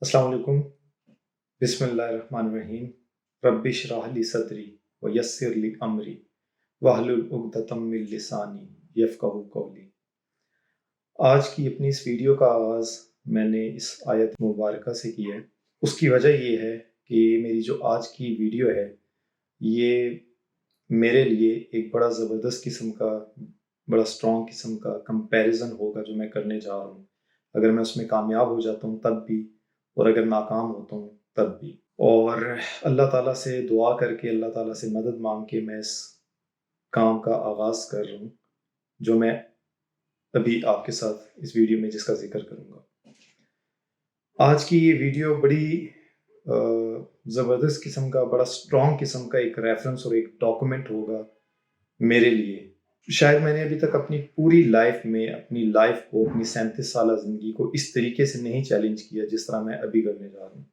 السلام علیکم۔ بسم اللہ الرحمن الرحیم۔ رب اشرح لی صدری ویسر لی امری واحلل عقدۃ من لسانی یفقہوا قولی۔ آج کی اپنی اس ویڈیو کا آغاز میں نے اس آیت مبارکہ سے کی ہے۔ اس کی وجہ یہ ہے کہ میری جو آج کی ویڈیو ہے یہ میرے لیے ایک بڑا زبردست قسم کا، بڑا اسٹرانگ قسم کا کمپیریزن ہوگا جو میں کرنے جا رہا ہوں۔ اگر میں اس میں کامیاب ہو جاتا ہوں تب بھی، اور اگر ناکام ہوتا ہوں تب بھی، اور اللہ تعالیٰ سے دعا کر کے، اللہ تعالیٰ سے مدد مانگ کے میں اس کام کا آغاز کر رہا ہوں جو میں ابھی آپ کے ساتھ اس ویڈیو میں جس کا ذکر کروں گا۔ آج کی یہ ویڈیو بڑی زبردست قسم کا، بڑا اسٹرانگ قسم کا ایک ریفرنس اور ایک ڈاکومنٹ ہوگا میرے لیے۔ شاید میں نے ابھی تک اپنی پوری لائف میں، اپنی لائف کو، اپنی 37 سالہ زندگی کو اس طریقے سے نہیں چیلنج کیا جس طرح میں ابھی کرنے جا رہا ہوں۔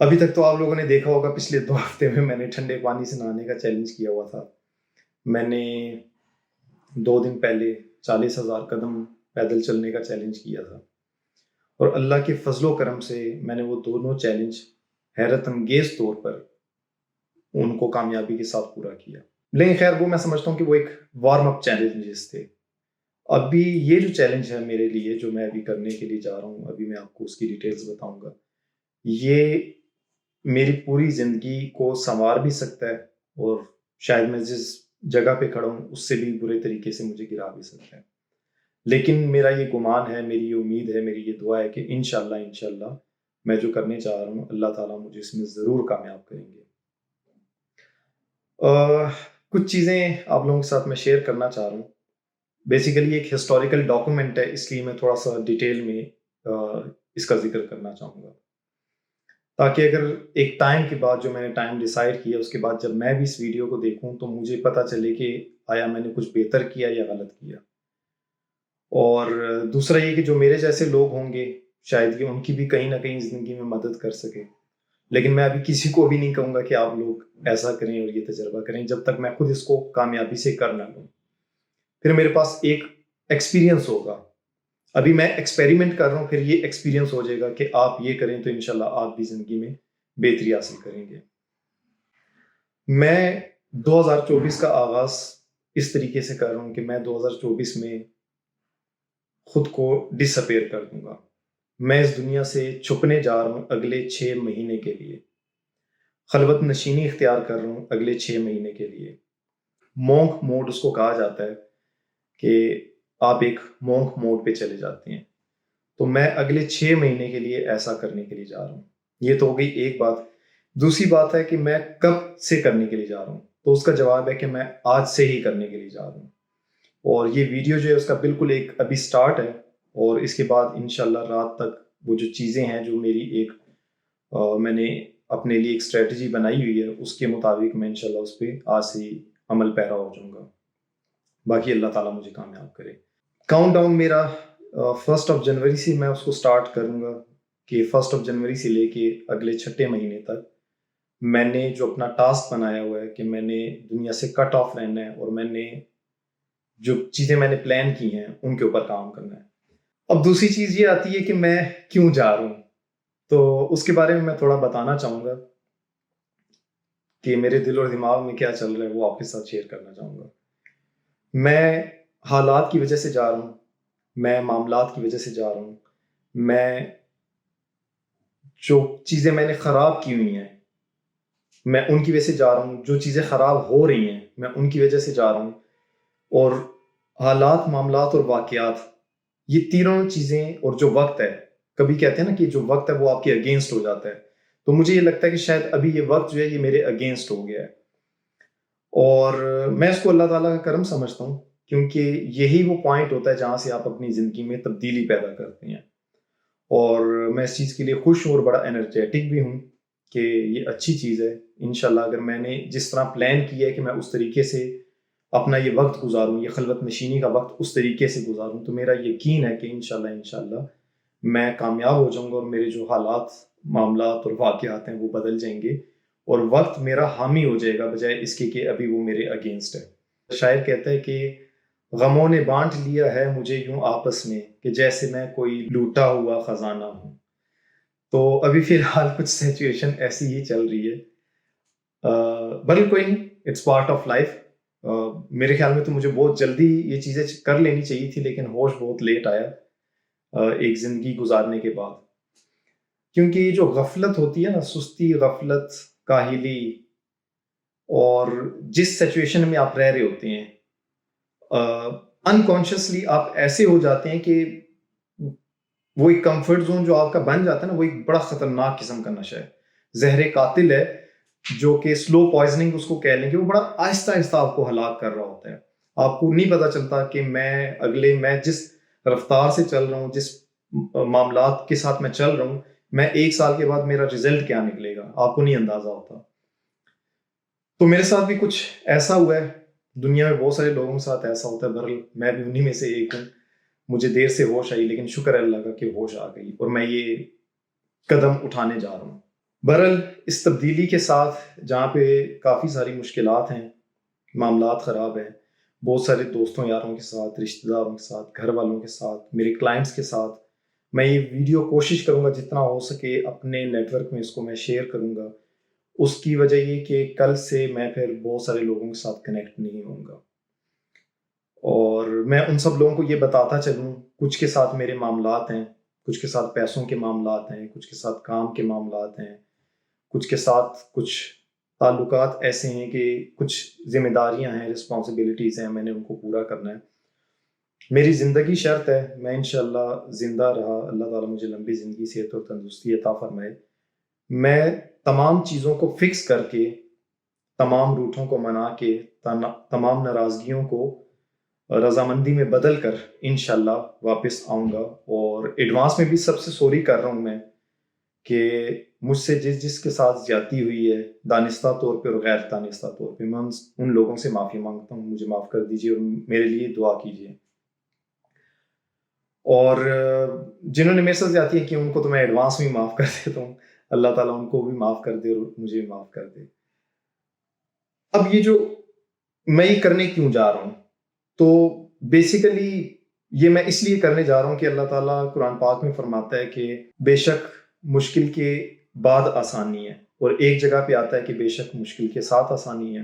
ابھی تک تو آپ لوگوں نے دیکھا ہوگا پچھلے 2 ہفتے میں نے ٹھنڈے پانی سے نہانے کا چیلنج کیا ہوا تھا۔ میں نے 2 دن پہلے 40,000 قدم پیدل چلنے کا چیلنج کیا تھا، اور اللہ کے فضل و کرم سے میں نے وہ دونوں چیلنج حیرت انگیز طور پر ان کو کامیابی کے ساتھ پورا کیا۔ لیکن خیر، وہ میں سمجھتا ہوں کہ وہ ایک وارم اپ چیلنجز تھے۔ ابھی یہ جو چیلنج ہے میرے لیے، جو میں ابھی کرنے کے لیے جا رہا ہوں، ابھی میں آپ کو اس کی ڈیٹیلز بتاؤں گا، یہ میری پوری زندگی کو سنوار بھی سکتا ہے، اور شاید میں جس جگہ پہ کھڑا ہوں اس سے بھی برے طریقے سے مجھے گرا بھی سکتا ہے۔ لیکن میرا یہ گمان ہے، میری یہ امید ہے، میری یہ دعا ہے کہ انشاءاللہ میں جو کرنے چاہ رہا ہوں اللہ تعالیٰ مجھے اس میں ضرور کامیاب کریں گے۔ کچھ چیزیں آپ لوگوں کے ساتھ میں شیئر کرنا چاہ رہا ہوں۔ بیسیکلی ایک ہسٹوریکل ڈاکومنٹ ہے، اس لیے میں تھوڑا سا ڈیٹیل میں اس کا ذکر کرنا چاہوں گا، تاکہ اگر ایک ٹائم کے بعد، جو میں نے ٹائم ڈیسائیڈ کیا، اس کے بعد جب میں بھی اس ویڈیو کو دیکھوں تو مجھے پتہ چلے کہ آیا میں نے کچھ بہتر کیا یا غلط کیا۔ اور دوسرا یہ کہ جو میرے جیسے لوگ ہوں گے شاید یہ ان کی بھی کہیں نہ کہیں زندگی میں مدد کر سکے۔ لیکن میں ابھی کسی کو بھی نہیں کہوں گا کہ آپ لوگ ایسا کریں اور یہ تجربہ کریں جب تک میں خود اس کو کامیابی سے کر نہ لوں۔ پھر میرے پاس ایک ایکسپیرینس ہوگا۔ ابھی میں ایکسپیریمنٹ کر رہا ہوں، پھر یہ ایکسپیرینس ہو جائے گا کہ آپ یہ کریں تو انشاءاللہ آپ بھی زندگی میں بہتری حاصل کریں گے۔ میں 2024 کا آغاز اس طریقے سے کر رہا ہوں کہ میں 2024 میں خود کو ڈس اپیئر کر دوں گا۔ میں اس دنیا سے چھپنے جا رہا ہوں اگلے 6 مہینے کے لیے۔ خلوت نشینی اختیار کر رہا ہوں اگلے 6 مہینے کے لیے۔ مونک موڈ اس کو کہا جاتا ہے کہ آپ ایک مونک موڈ پہ چلے جاتے ہیں۔ تو میں اگلے 6 مہینے کے لیے ایسا کرنے کے لیے جا رہا ہوں۔ یہ تو ہو گئی ایک بات۔ دوسری بات ہے کہ میں کب سے کرنے کے لیے جا رہا ہوں، تو اس کا جواب ہے کہ میں آج سے ہی کرنے کے لیے جا رہا ہوں۔ اور یہ ویڈیو جو ہے اس کا بالکل ایک ابھی سٹارٹ ہے، اور اس کے بعد انشاءاللہ رات تک وہ جو چیزیں ہیں جو میری ایک میں نے اپنے لیے ایک اسٹریٹجی بنائی ہوئی ہے، اس کے مطابق میں انشاءاللہ اس پہ آج سے ہی عمل پیرا ہو جاؤں گا۔ باقی اللہ تعالیٰ مجھے کامیاب کرے۔ کاؤنٹ ڈاؤن میرا 1 جنوری سے میں اس کو سٹارٹ کروں گا کہ 1 جنوری سے لے کے اگلے 6 مہینے تک میں نے جو اپنا ٹاسک بنایا ہوا ہے کہ میں نے دنیا سے کٹ آف رہنا ہے، اور میں نے جو چیزیں میں نے پلان کی ہیں ان کے اوپر کام کرنا ہے۔ اب دوسری چیز یہ آتی ہے کہ میں کیوں جا رہا ہوں، تو اس کے بارے میں میں تھوڑا بتانا چاہوں گا کہ میرے دل اور دماغ میں کیا چل رہا ہے، وہ آپ کے ساتھ شیئر کرنا چاہوں گا۔ میں حالات کی وجہ سے جا رہا ہوں، میں معاملات کی وجہ سے جا رہا ہوں، میں جو چیزیں میں نے خراب کی ہوئی ہیں میں ان کی وجہ سے جا رہا ہوں، جو چیزیں خراب ہو رہی ہیں میں ان کی وجہ سے جا رہا ہوں، اور حالات، معاملات اور واقعات، یہ تینوں چیزیں، اور جو وقت ہے، کبھی کہتے ہیں نا کہ جو وقت ہے وہ آپ کے اگینسٹ ہو جاتا ہے، تو مجھے یہ لگتا ہے کہ شاید ابھی یہ وقت جو ہے یہ میرے اگینسٹ ہو گیا ہے، اور میں اس کو اللہ تعالیٰ کا کرم سمجھتا ہوں، کیونکہ یہی وہ پوائنٹ ہوتا ہے جہاں سے آپ اپنی زندگی میں تبدیلی پیدا کرتے ہیں۔ اور میں اس چیز کے لیے خوش ہوں اور بڑا انرجیٹک بھی ہوں کہ یہ اچھی چیز ہے۔ انشاءاللہ اگر میں نے جس طرح پلان کیا ہے کہ میں اس طریقے سے اپنا یہ وقت گزاروں، یہ خلوت نشینی کا وقت اس طریقے سے گزاروں، تو میرا یقین ہے کہ انشاءاللہ میں کامیاب ہو جاؤں گا، اور میرے جو حالات، معاملات اور واقعات ہیں وہ بدل جائیں گے، اور وقت میرا حامی ہو جائے گا بجائے اس کے کہ ابھی وہ میرے اگینسٹ ہے۔ شاعر کہتا ہے کہ غموں نے بانٹ لیا ہے مجھے یوں آپس میں، کہ جیسے میں کوئی لوٹا ہوا خزانہ ہوں۔ تو ابھی فی الحال کچھ سچویشن ایسی ہی چل رہی ہے. بلکہ کوئی نہیں, اٹس پارٹ آف لائف. میرے خیال میں تو مجھے بہت جلدی یہ چیزیں کر لینی چاہیے تھی, لیکن ہوش بہت لیٹ آیا ایک زندگی گزارنے کے بعد. کیونکہ یہ جو غفلت ہوتی ہے نا, سستی, غفلت, کاہلی, اور جس سچویشن میں آپ رہ رہے ہوتے ہیں, انکانشیسلی آپ ایسے ہو جاتے ہیں کہ وہ ایک کمفرٹ زون جو آپ کا بن جاتا ہے نا, وہ ایک بڑا خطرناک قسم کا نشہ ہے, زہر قاتل ہے, جو کہ سلو پوائزننگ اس کو کہہ لیں گے. وہ بڑا آہستہ آہستہ آپ کو ہلاک کر رہا ہوتا ہے. آپ کو نہیں پتا چلتا کہ میں جس رفتار سے چل رہا ہوں, جس معاملات کے ساتھ میں چل رہا ہوں, میں 1 سال کے بعد میرا رزلٹ کیا نکلے گا, آپ کو نہیں اندازہ ہوتا. تو میرے ساتھ بھی کچھ ایسا ہوا ہے. دنیا میں بہت سارے لوگوں کے ساتھ ایسا ہوتا ہے, بہرحال میں بھی انہی میں سے ایک ہوں. مجھے دیر سے ہوش آئی, لیکن شکر ہے اللہ کا کہ ہوش آ گئی, اور میں یہ قدم اٹھانے جا رہا ہوں. بہرحال اس تبدیلی کے ساتھ, جہاں پہ کافی ساری مشکلات ہیں, معاملات خراب ہیں, بہت سارے دوستوں یاروں کے ساتھ, رشتہ داروں کے ساتھ, گھر والوں کے ساتھ, میرے کلائنٹس کے ساتھ, میں یہ ویڈیو کوشش کروں گا جتنا ہو سکے اپنے نیٹ ورک میں اس کو میں شیئر کروں گا. اس کی وجہ یہ کہ کل سے میں پھر بہت سارے لوگوں کے ساتھ کنیکٹ نہیں ہوں گا, اور میں ان سب لوگوں کو یہ بتاتا چلوں. کچھ کے ساتھ میرے معاملات ہیں, کچھ کے ساتھ پیسوں کے معاملات ہیں, کچھ کے ساتھ کام کے معاملات ہیں, کچھ کے ساتھ کچھ تعلقات ایسے ہیں کہ کچھ ذمہ داریاں ہیں, رسپانسبلٹیز ہیں, میں نے ان کو پورا کرنا ہے. میری زندگی شرط ہے, میں انشاءاللہ زندہ رہا, اللہ تعالیٰ مجھے لمبی زندگی, صحت اور تندرستی عطا فرمائے, میں تمام چیزوں کو فکس کر کے, تمام روٹوں کو منا کے, تمام ناراضگیوں کو رضامندی میں بدل کر انشاءاللہ واپس آؤں گا. اور ایڈوانس میں بھی سب سے سوری کر رہا ہوں میں کہ مجھ سے جس کے ساتھ زیادتی ہوئی ہے, دانستہ طور پہ اور غیر دانستہ طور پہ, میں ان لوگوں سے معافی مانگتا ہوں. مجھے معاف کر دیجیے اور میرے لیے دعا کیجیے. اور جنہوں نے میرے ساتھ زیادتی کی ان کو تو میں ایڈوانس میں معاف کر دیتا ہوں. اللہ تعالیٰ ان کو بھی معاف کر دے اور مجھے بھی معاف کر دے. اب یہ جو میں یہ کرنے کیوں جا رہا ہوں, تو بیسیکلی یہ میں اس لیے کرنے جا رہا ہوں کہ اللہ تعالیٰ قرآن پاک میں فرماتا ہے کہ بے شک مشکل کے بعد آسانی ہے, اور ایک جگہ پہ آتا ہے کہ بے شک مشکل کے ساتھ آسانی ہے.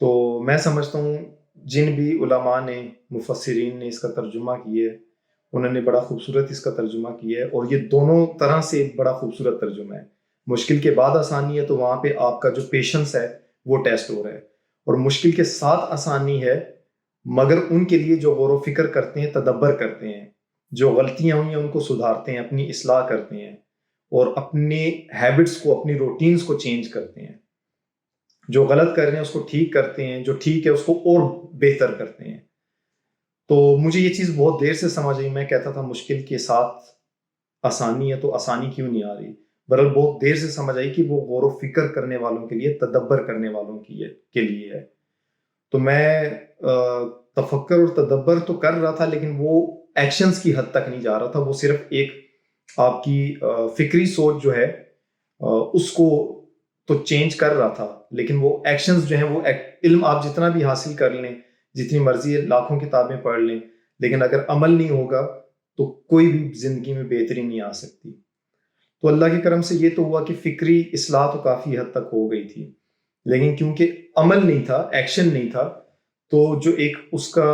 تو میں سمجھتا ہوں جن بھی علماء نے, مفسرین نے اس کا ترجمہ کیا ہے, انہوں نے بڑا خوبصورت اس کا ترجمہ کیا ہے, اور یہ دونوں طرح سے بڑا خوبصورت ترجمہ ہے. مشکل کے بعد آسانی ہے, تو وہاں پہ آپ کا جو پیشنس ہے وہ ٹیسٹ ہو رہا ہے, اور مشکل کے ساتھ آسانی ہے مگر ان کے لیے جو غور و فکر کرتے ہیں, تدبر کرتے ہیں, جو غلطیاں ہوئی ہیں ان کو سدھارتے ہیں, اپنی اصلاح کرتے ہیں, اور اپنے ہیبٹس کو, اپنی روٹینز کو چینج کرتے ہیں, جو غلط کر رہے ہیں اس کو ٹھیک کرتے ہیں, جو ٹھیک ہے اس کو اور بہتر کرتے ہیں. تو مجھے یہ چیز بہت دیر سے سمجھ آئی. میں کہتا تھا مشکل کے ساتھ آسانی ہے, تو آسانی کیوں نہیں آ رہی. بہرحال بہت دیر سے سمجھ آئی کہ وہ غور و فکر کرنے والوں کے لیے, تدبر کرنے والوں کے لیے ہے. تو میں تفکر اور تدبر تو کر رہا تھا, لیکن وہ ایکشنز کی حد تک نہیں جا رہا تھا. وہ صرف ایک آپ کی فکری سوچ جو ہے اس کو تو چینج کر رہا تھا, لیکن وہ ایکشنز جو ہیں, وہ علم آپ جتنا بھی حاصل کر لیں, جتنی مرضی لاکھوں کتابیں پڑھ لیں, لیکن اگر عمل نہیں ہوگا تو کوئی بھی زندگی میں بہتری نہیں آ سکتی. تو اللہ کے کرم سے یہ تو ہوا کہ فکری اصلاح تو کافی حد تک ہو گئی تھی, لیکن کیونکہ عمل نہیں تھا, ایکشن نہیں تھا, تو جو ایک اس کا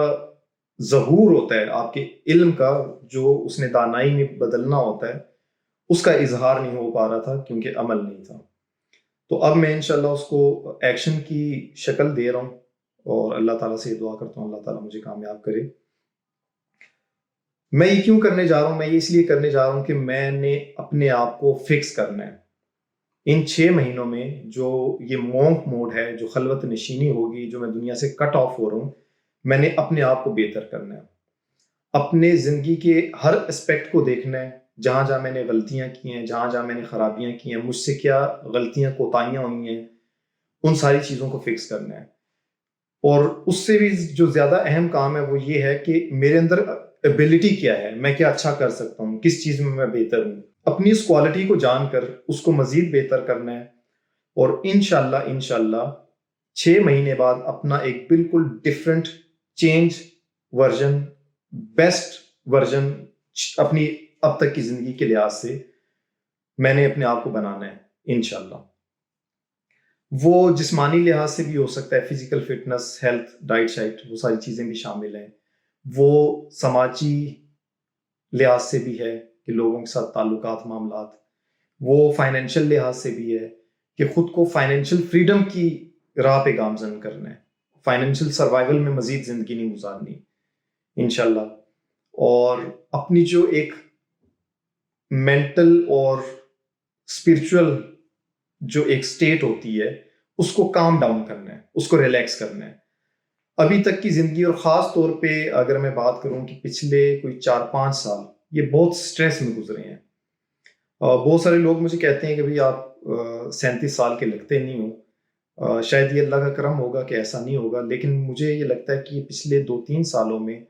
ظہور ہوتا ہے آپ کے علم کا, جو اس نے دانائی میں بدلنا ہوتا ہے, اس کا اظہار نہیں ہو پا رہا تھا کیونکہ عمل نہیں تھا. تو اب میں انشاءاللہ اس کو ایکشن کی شکل دے رہا ہوں, اور اللہ تعالیٰ سے دعا کرتا ہوں اللہ تعالیٰ مجھے کامیاب کرے. میں یہ کیوں کرنے جا رہا ہوں؟ میں یہ اس لیے کرنے جا رہا ہوں کہ میں نے اپنے آپ کو فکس کرنا ہے. ان 6 مہینوں میں جو یہ مونک موڈ ہے, جو خلوت نشینی ہوگی, جو میں دنیا سے کٹ آف ہو رہا ہوں, میں نے اپنے آپ کو بہتر کرنا ہے. اپنے زندگی کے ہر اسپیکٹ کو دیکھنا ہے, جہاں جہاں میں نے غلطیاں کی ہیں, جہاں جہاں میں نے خرابیاں کی ہیں, مجھ سے کیا غلطیاں کوتاہیاں ہوئی ہیں, ان ساری چیزوں کو فکس کرنا ہے. اور اس سے بھی جو زیادہ اہم کام ہے وہ یہ ہے کہ میرے اندر ایبلٹی کیا ہے, میں کیا اچھا کر سکتا ہوں, کس چیز میں بہتر ہوں. اپنی اس کوالٹی کو جان کر اس کو مزید بہتر کرنا ہے, اور انشاءاللہ 6 مہینے بعد اپنا ایک بالکل different change version, best version اپنی اب تک کی زندگی کے لحاظ سے میں نے اپنے آپ کو بنانا ہے انشاءاللہ. وہ جسمانی لحاظ سے بھی ہو سکتا ہے، فزیکل فٹنس، ہیلتھ، ڈائٹ شائٹ، وہ ساری چیزیں بھی شامل ہیں. وہ سماجی لحاظ سے بھی ہے کہ لوگوں کے ساتھ تعلقات، معاملات. وہ فائنینشیل لحاظ سے بھی ہے کہ خود کو فائنینشیل فریڈم کی راہ پہ گامزن کرنا ہے. فائنینشیل سروائیول میں مزید زندگی نہیں گزارنی انشاءاللہ. اور اپنی جو ایک مینٹل اور اسپرچل جو ایک سٹیٹ ہوتی ہے اس کو کام ڈاؤن کرنا ہے، اس کو ریلیکس کرنا ہے. ابھی تک کی زندگی اور خاص طور پہ اگر میں بات کروں کہ پچھلے کوئی 4-5 سال یہ بہت سٹریس میں گزرے ہیں. بہت سارے لوگ مجھے کہتے ہیں کہ بھئی آپ 37 سال کے لگتے نہیں ہو. شاید یہ اللہ کا کرم ہوگا کہ ایسا نہیں ہوگا، لیکن مجھے یہ لگتا ہے کہ یہ پچھلے 2-3 سالوں میں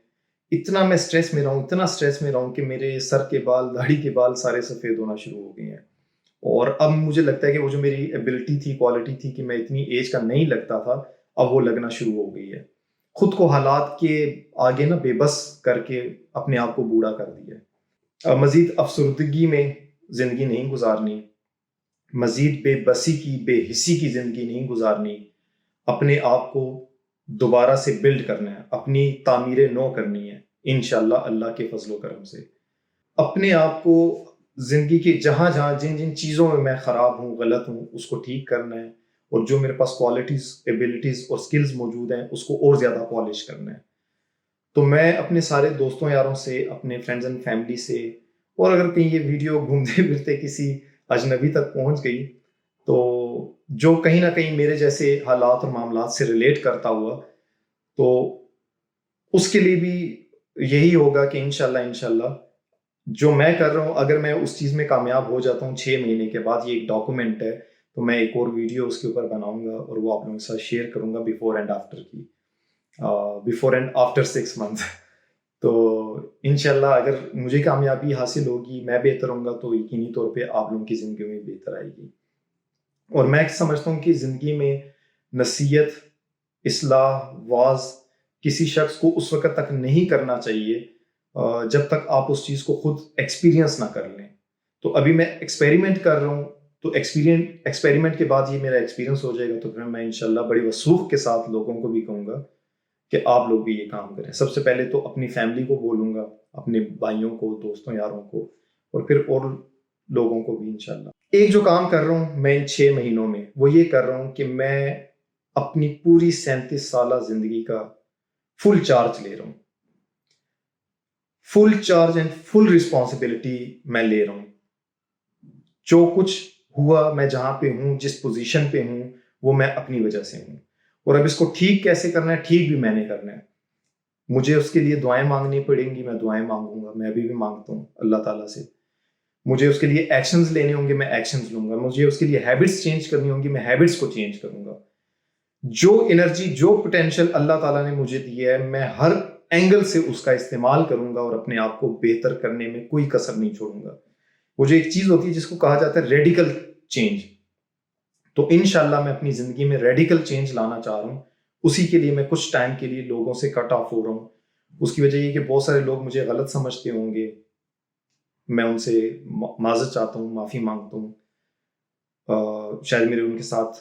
اتنا میں سٹریس میں رہا ہوں، اتنا سٹریس میں رہا ہوں کہ میرے سر کے بال، داڑھی کے بال سارے سفید ہونا شروع ہو گئے ہیں. اور اب مجھے لگتا ہے کہ وہ جو میری ایبلٹی تھی، کوالٹی تھی کہ میں اتنی ایج کا نہیں لگتا تھا، اب وہ لگنا شروع ہو گئی ہے. خود کو حالات کے آگے نا بے بس کر کے اپنے آپ کو بوڑھا کر دیا. مزید افسردگی میں زندگی نہیں گزارنی، مزید بے بسی کی، بے حسی کی زندگی نہیں گزارنی. اپنے آپ کو دوبارہ سے بلڈ کرنا ہے، اپنی تعمیر نو کرنی ہے انشاءاللہ اللہ کے فضل و کرم سے. اپنے آپ کو زندگی کی جہاں جہاں جن جن چیزوں میں خراب ہوں، غلط ہوں، اس کو ٹھیک کرنا ہے. اور جو میرے پاس کوالٹیز، ایبلٹیز اور سکلز موجود ہیں اس کو اور زیادہ پالش کرنا ہے. تو میں اپنے سارے دوستوں یاروں سے، اپنے فرینڈز اینڈ فیملی سے، اور اگر کہیں یہ ویڈیو گھومتے پھرتے کسی اجنبی تک پہنچ گئی تو جو کہیں نہ کہیں میرے جیسے حالات اور معاملات سے ریلیٹ کرتا ہوا، تو اس کے لیے بھی یہی ہوگا کہ انشاءاللہ جو میں کر رہا ہوں، اگر میں اس چیز میں کامیاب ہو جاتا ہوں 6 مہینے کے بعد، یہ ایک ڈاکومنٹ ہے، تو میں ایک اور ویڈیو اس کے اوپر بناؤں گا اور وہ آپ لوگوں کے ساتھ شیئر کروں گا بیفور اینڈ آفٹر کی، بیفور اینڈ آفٹر 6 منتھ. تو انشاءاللہ اگر مجھے کامیابی حاصل ہوگی، میں بہتر ہوں گا، تو یقینی طور پہ آپ لوگوں کی زندگی میں بہتر آئے گی. اور میں سمجھتا ہوں کہ زندگی میں نصیحت، اصلاح، واعظ کسی شخص کو اس وقت تک نہیں کرنا چاہیے جب تک آپ اس چیز کو خود ایکسپیرینس نہ کر لیں. تو ابھی میں ایکسپیریمنٹ کر رہا ہوں، تو ایکسپیریمنٹ کے بعد یہ میرا ایکسپیرینس ہو جائے گا، تو پھر میں انشاءاللہ بڑی وثوق کے ساتھ لوگوں کو بھی کہوں گا کہ آپ لوگ بھی یہ کام کریں. سب سے پہلے تو اپنی فیملی کو بولوں گا، اپنے بھائیوں کو، دوستوں یاروں کو، اور پھر اور لوگوں کو بھی انشاءاللہ. ایک جو کام کر رہا ہوں میں ان 6 مہینوں میں، وہ یہ کر رہا ہوں کہ میں اپنی پوری 37 سالہ زندگی کا فل چارج لے رہا ہوں. Full charge and full responsibility میں لے رہا ہوں. جو کچھ ہوا، میں جہاں پہ ہوں، جس پوزیشن پہ ہوں، وہ میں اپنی وجہ سے ہوں. اور اب اس کو ٹھیک کیسے کرنا ہے، ٹھیک بھی میں نے کرنا ہے. مجھے اس کے لیے دعائیں مانگنی پڑیں گی، میں دعائیں مانگوں گا، میں ابھی بھی مانگتا ہوں اللہ تعالیٰ سے. مجھے اس کے لیے ایکشنز لینے ہوں گے، میں ایکشنز لوں گا. مجھے اس کے لیے ہیبٹس چینج کرنی ہوں گی، میں ہیبٹس کو چینج کروں گا. جو انرجی، جو پوٹینشیل اللہ تعالیٰ نے مجھے دیا ہے، میں ہر اینگل سے اس کا استعمال کروں گا اور اپنے آپ کو بہتر کرنے میں کوئی کسر نہیں چھوڑوں گا. وہ جو ایک چیز ہوتی ہے جس کو کہا جاتا ہے ریڈیکل چینج، تو انشاءاللہ میں اپنی زندگی میں ریڈیکل چینج لانا چاہ رہا ہوں. اسی کے لیے میں کچھ ٹائم کے لیے لوگوں سے کٹ آف ہو رہا ہوں. اس کی وجہ یہ کہ بہت سارے لوگ مجھے غلط سمجھتے ہوں گے، میں ان سے معذرت چاہتا ہوں، معافی مانگتا ہوں. شاید میرے ان کے ساتھ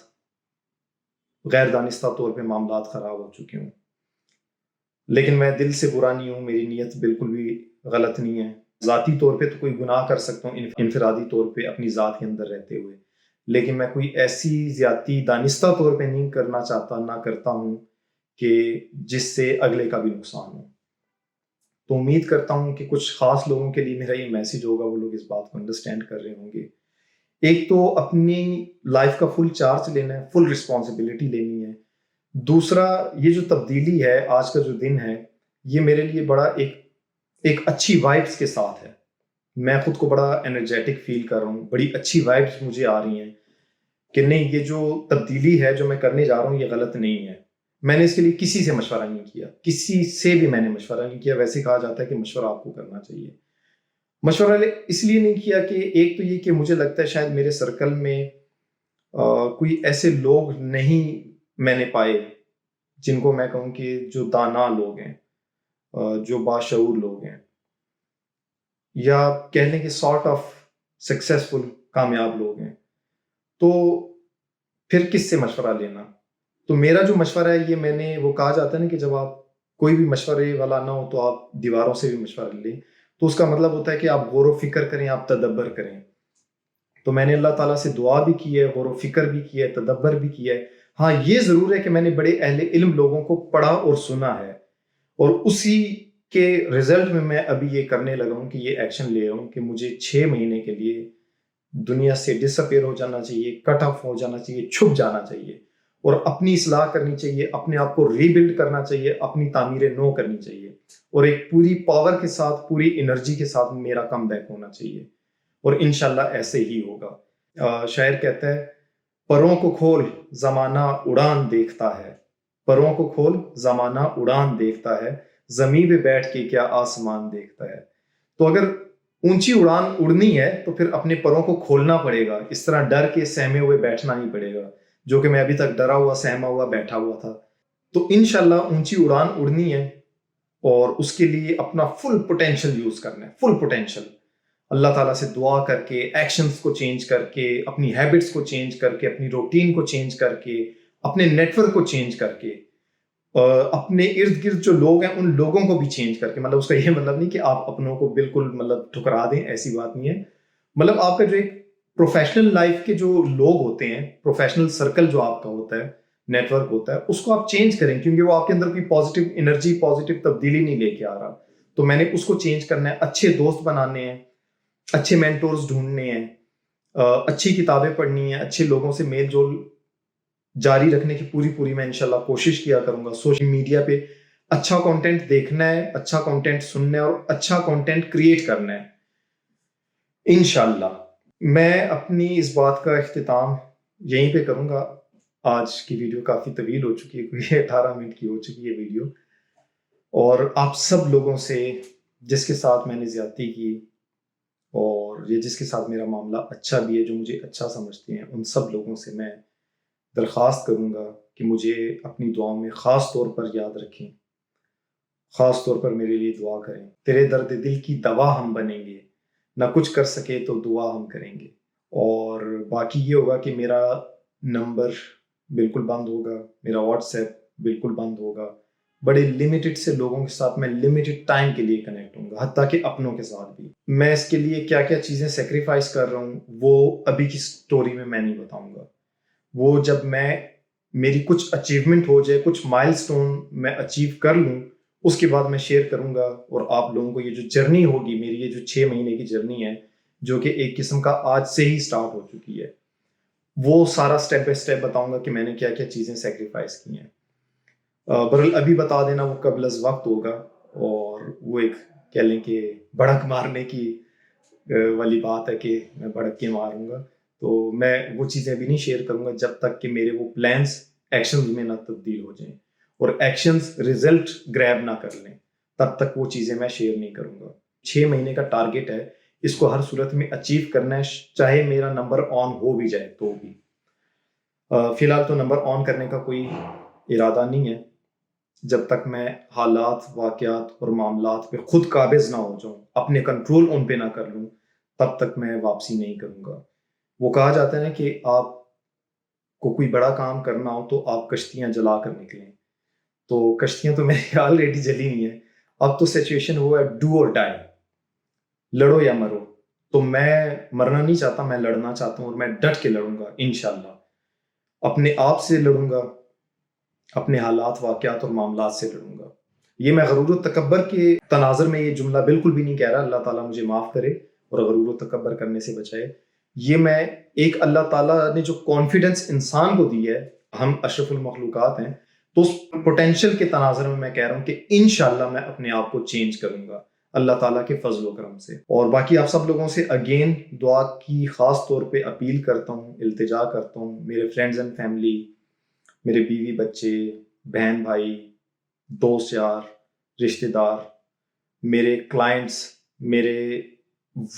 غیر دانستہ طور پہ معاملات خراب ہو چکے ہوں، لیکن میں دل سے برا نہیں ہوں، میری نیت بالکل بھی غلط نہیں ہے. ذاتی طور پہ تو کوئی گناہ کر سکتا ہوں انفرادی طور پہ اپنی ذات کے اندر رہتے ہوئے، لیکن میں کوئی ایسی زیادتی دانستہ طور پہ نہیں کرنا چاہتا، نہ کرتا ہوں کہ جس سے اگلے کا بھی نقصان ہو. تو امید کرتا ہوں کہ کچھ خاص لوگوں کے لیے میرا یہ میسج ہوگا، وہ لوگ اس بات کو انڈرسٹینڈ کر رہے ہوں گے. ایک تو اپنی لائف کا فل چارج لینا ہے، فل رسپانسبلٹی لینی ہے. دوسرا، یہ جو تبدیلی ہے، آج کا جو دن ہے، یہ میرے لیے بڑا ایک اچھی وائبس کے ساتھ ہے. میں خود کو بڑا انرجیٹک فیل کر رہا ہوں، بڑی اچھی وائبس مجھے آ رہی ہیں کہ نہیں، یہ جو تبدیلی ہے جو میں کرنے جا رہا ہوں یہ غلط نہیں ہے. میں نے اس کے لیے کسی سے مشورہ نہیں کیا، کسی سے بھی میں نے مشورہ نہیں کیا. ویسے کہا جاتا ہے کہ مشورہ آپ کو کرنا چاہیے. مشورہ اس لیے نہیں کیا کہ ایک تو یہ کہ مجھے لگتا ہے شاید میرے سرکل میں کوئی ایسے لوگ نہیں میں نے پائے جن کو میں کہوں کہ جو دانا لوگ ہیں، جو باشعور لوگ ہیں، یا کہہ لیں کہ سارٹ آف سکسیسفل کامیاب لوگ ہیں، تو پھر کس سے مشورہ لینا؟ تو میرا جو مشورہ ہے یہ میں نے، وہ کہا جاتا ہے نا کہ جب آپ کوئی بھی مشورے والا نہ ہو تو آپ دیواروں سے بھی مشورہ لیں، تو اس کا مطلب ہوتا ہے کہ آپ غور و فکر کریں، آپ تدبر کریں. تو میں نے اللہ تعالیٰ سے دعا بھی کی ہے، غور و فکر بھی کی ہے، تدبر بھی کیا ہے. ہاں یہ ضرور ہے کہ میں نے بڑے اہل علم لوگوں کو پڑھا اور سنا ہے، اور اسی کے رزلٹ میں میں ابھی یہ کرنے لگا ہوں کہ یہ ایکشن لے رہا ہوں کہ مجھے 6 مہینے کے لیے دنیا سے ڈس اپیئر ہو جانا چاہیے، کٹ آف ہو جانا چاہیے، چھپ جانا چاہیے، اور اپنی اصلاح کرنی چاہیے، اپنے آپ کو ری بلڈ کرنا چاہیے، اپنی تعمیر نو کرنی چاہیے، اور ایک پوری پاور کے ساتھ، پوری انرجی کے ساتھ میرا کم بیک ہونا چاہیے، اور انشاءاللہ ایسے ہی ہوگا. شاعر کہتا ہے، پروں کو کھول زمانہ اڑان دیکھتا ہے، پروں کو کھول زمانہ اڑان دیکھتا ہے، زمین پہ بیٹھ کے کیا آسمان دیکھتا ہے. تو اگر اونچی اڑان اڑنی ہے تو پھر اپنے پروں کو کھولنا پڑے گا، اس طرح ڈر کے سہمے ہوئے بیٹھنا نہیں پڑے گا، جو کہ میں ابھی تک ڈرا ہوا، سہما ہوا بیٹھا ہوا تھا. تو انشاءاللہ اونچی اڑان اڑنی ہے، اور اس کے لیے اپنا فل پوٹینشل یوز کرنا ہے، فل پوٹینشل. اللہ تعالیٰ سے دعا کر کے، ایکشنز کو چینج کر کے، اپنی ہیبٹس کو چینج کر کے، اپنی روٹین کو چینج کر کے، اپنے نیٹ ورک کو چینج کر کے، اپنے ارد گرد جو لوگ ہیں ان لوگوں کو بھی چینج کر کے. مطلب اس کا یہ مطلب نہیں کہ آپ اپنوں کو بالکل مطلب ٹھکرا دیں، ایسی بات نہیں ہے. مطلب آپ کا جو ایک پروفیشنل لائف کے جو لوگ ہوتے ہیں، پروفیشنل سرکل جو آپ کا ہوتا ہے، نیٹ ورک ہوتا ہے، اس کو آپ چینج کریں، کیونکہ وہ آپ کے اندر کوئی پازیٹیو انرجی، پازیٹیو تبدیلی نہیں لے کے آ رہا. تو میں نے اس کو چینج کرنا ہے، اچھے دوست بنانے ہیں، اچھے مینٹورز ڈھونڈنے ہیں، اچھی کتابیں پڑھنی ہیں، اچھے لوگوں سے میل جول جاری رکھنے کی پوری میں انشاءاللہ کوشش کیا کروں گا. سوشل میڈیا پہ اچھا کنٹینٹ دیکھنا ہے، اچھا کنٹینٹ سننا ہے، اور اچھا کنٹینٹ کریٹ کرنا ہے انشاءاللہ. میں اپنی اس بات کا اختتام یہیں پہ کروں گا. آج کی ویڈیو کافی طویل ہو چکی ہے، کوئی 18 منٹ کی ہو چکی ہے ویڈیو، اور آپ سب لوگوں سے جس کے ساتھ میں نے زیادتی کی، اور یہ جس کے ساتھ میرا معاملہ اچھا بھی ہے، جو مجھے اچھا سمجھتے ہیں، ان سب لوگوں سے میں درخواست کروں گا کہ مجھے اپنی دعاؤں میں خاص طور پر یاد رکھیں، خاص طور پر میرے لیے دعا کریں. تیرے درد دل کی دوا ہم بنیں گے، نہ کچھ کر سکے تو دعا ہم کریں گے. اور باقی یہ ہوگا کہ میرا نمبر بالکل بند ہوگا، میرا واٹس ایپ بالکل بند ہوگا. بڑے لمیٹڈ سے لوگوں کے ساتھ میں لمیٹڈ ٹائم کے لیے کنیکٹ ہوں گا، حتیٰ کہ اپنوں کے ساتھ بھی. میں اس کے لیے کیا کیا چیزیں سیکریفائس کر رہا ہوں وہ ابھی کی سٹوری میں نہیں بتاؤں گا. وہ جب میری کچھ اچیومنٹ ہو جائے، کچھ مائل سٹون میں اچیو کر لوں، اس کے بعد میں شیئر کروں گا. اور آپ لوگوں کو یہ جو جرنی ہوگی، میری یہ جو 6 مہینے کی جرنی ہے، جو کہ ایک قسم کا آج سے ہی سٹارٹ ہو چکی ہے، وہ سارا سٹیپ بائی سٹیپ بتاؤں گا کہ میں نے کیا کیا چیزیں سیکریفائس کی ہیں. برحال ابھی بتا دینا وہ قبل از وقت ہوگا، اور وہ ایک کہہ لیں کہ بھڑک مارنے کی والی بات ہے کہ میں بھڑک کے ماروں گا. تو میں وہ چیزیں ابھی نہیں شیئر کروں گا جب تک کہ میرے وہ پلانس ایکشنز میں نہ تبدیل ہو جائیں، اور ایکشنز ریزلٹ گریب نہ کر لیں، تب تک وہ چیزیں میں شیئر نہیں کروں گا. 6 مہینے کا ٹارگٹ ہے، اس کو ہر صورت میں اچیو کرنا ہے، چاہے میرا نمبر آن ہو بھی جائے تو بھی. فی الحال تو نمبر آن کرنے کا کوئی ارادہ نہیں ہے، جب تک میں حالات، واقعات اور معاملات پہ خود قابض نہ ہو جاؤں، اپنے کنٹرول ان پہ نہ کر لوں، تب تک میں واپسی نہیں کروں گا. وہ کہا جاتا ہے کہ آپ کو کوئی بڑا کام کرنا ہو تو آپ کشتیاں جلا کر نکلیں. تو کشتیاں تو میری آلریڈی جلی ہوئی ہیں. اب تو سچویشن وہ ہے ڈو اور ڈائی، لڑو یا مرو. تو میں مرنا نہیں چاہتا، میں لڑنا چاہتا ہوں، اور میں ڈٹ کے لڑوں گا انشاءاللہ. اپنے آپ سے لڑوں گا، اپنے حالات، واقعات اور معاملات سے لڑوں گا. یہ میں غرور و تکبر کے تناظر میں یہ جملہ بالکل بھی نہیں کہہ رہا، اللہ تعالیٰ مجھے معاف کرے اور غرور و تکبر کرنے سے بچائے. یہ میں ایک اللہ تعالیٰ نے جو کانفیڈنس انسان کو دی ہے، ہم اشرف المخلوقات ہیں، تو اس پوٹینشل کے تناظر میں میں کہہ رہا ہوں کہ انشاءاللہ میں اپنے آپ کو چینج کروں گا اللہ تعالیٰ کے فضل و کرم سے. اور باقی آپ سب لوگوں سے اگین دعا کی خاص طور پہ اپیل کرتا ہوں، التجا کرتا ہوں. میرے فرینڈز اینڈ فیملی، میرے بیوی بچے، بہن بھائی، دوست یار، رشتہ دار، میرے کلائنٹس، میرے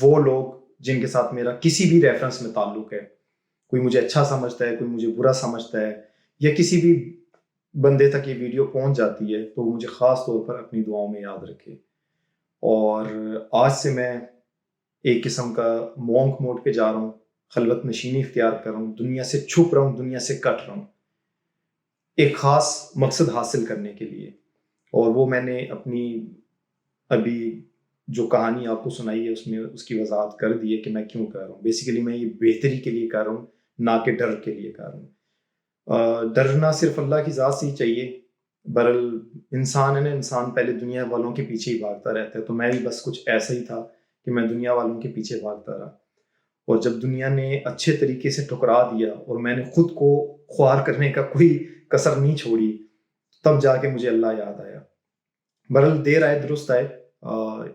وہ لوگ جن کے ساتھ میرا کسی بھی ریفرنس میں تعلق ہے، کوئی مجھے اچھا سمجھتا ہے، کوئی مجھے برا سمجھتا ہے، یا کسی بھی بندے تک یہ ویڈیو پہنچ جاتی ہے، تو وہ مجھے خاص طور پر اپنی دعاؤں میں یاد رکھے. اور آج سے میں ایک قسم کا مونک موڈ پہ جا رہا ہوں، خلوت نشینی اختیار کر رہا ہوں، دنیا سے چھپ رہا ہوں، دنیا سے کٹ رہا ہوں ایک خاص مقصد حاصل کرنے کے لیے. اور وہ میں نے اپنی ابھی جو کہانی آپ کو سنائی ہے اس میں اس کی وضاحت کر دی ہے کہ میں کیوں کر رہا ہوں. بیسیکلی میں یہ بہتری کے لیے کر رہا ہوں، نہ کہ ڈر کے لیے کر رہا ہوں. ڈرنا صرف اللہ کی ذات سے ہی چاہیے. برل انسان ہے نا، انسان پہلے دنیا والوں کے پیچھے ہی بھاگتا رہتا ہے. تو میں بھی بس کچھ ایسا ہی تھا کہ میں دنیا والوں کے پیچھے بھاگتا رہا. اور جب دنیا نے اچھے طریقے سے ٹھکرا دیا اور میں نے خود کو خوار کرنے کا کوئی کسر نہیں چھوڑی، تب جا کے مجھے اللہ یاد آیا. برل دیر آئے درست آئے.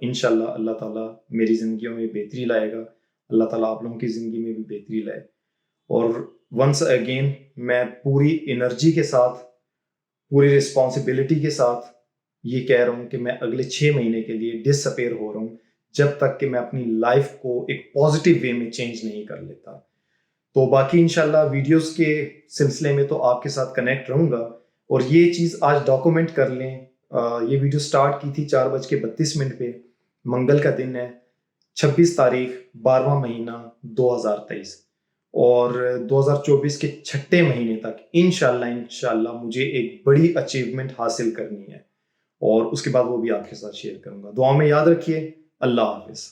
انشاءاللہ اللہ تعالیٰ میری زندگیوں میں بہتری لائے گا، اللہ تعالیٰ آپ لوگوں کی زندگی میں بھی بہتری لائے. اور ونس اگین میں پوری انرجی کے ساتھ، پوری رسپانسبلٹی کے ساتھ یہ کہہ رہا ہوں کہ میں اگلے 6 مہینے کے لیے ڈس اپیئر ہو رہا ہوں جب تک کہ میں اپنی لائف کو ایک پازیٹیو وے میں چینج نہیں کر لیتا. تو باقی انشاءاللہ ویڈیوز کے سلسلے میں تو آپ کے ساتھ کنیکٹ رہوں گا. اور یہ چیز آج ڈاکومنٹ کر لیں. یہ ویڈیو سٹارٹ کی تھی 4:32 پہ. منگل کا دن ہے، 26 تاریخ 12واں مہینہ 2023. اور 2024 کے چھٹے مہینے تک انشاءاللہ مجھے ایک بڑی اچیومنٹ حاصل کرنی ہے. اور اس کے بعد وہ بھی آپ کے ساتھ شیئر کروں گا. دعاؤں میں یاد رکھیے. اللہ حافظ.